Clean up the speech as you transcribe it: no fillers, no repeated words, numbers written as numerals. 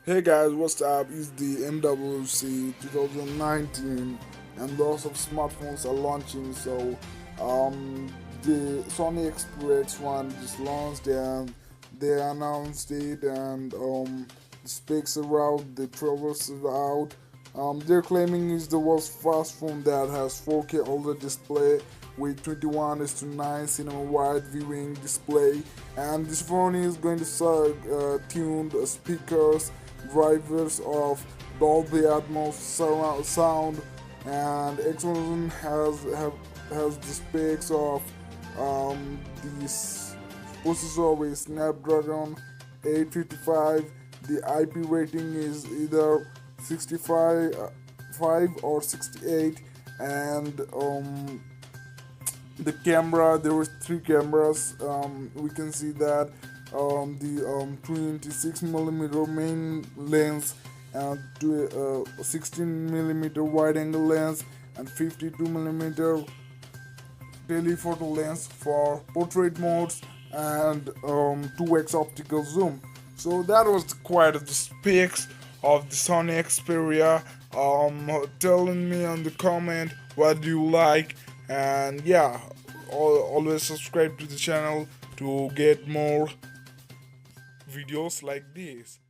Hey guys, what's up? It's the MWC 2019 and lots of smartphones are launching. So, the Sony Xperia X1 just launched and they announced it, and the specs are out, the trailers are out. They're claiming it's the world's first phone that has 4K OLED display with 21:9 cinema wide viewing display, and this phone is going to serve tuned speakers, drivers of Dolby Atmos surround sound, and X1 has the specs of this processor with Snapdragon 855. The IP rating is either 65 5 or 68, and the camera, there was three cameras. We can see that the 26mm main lens, and 16mm wide angle lens, and 52mm telephoto lens for portrait modes, and 2x optical zoom. So that was quite the specs of the Sony Xperia. Telling me on the comment what do you like, and yeah, always subscribe to the channel to get more videos like this.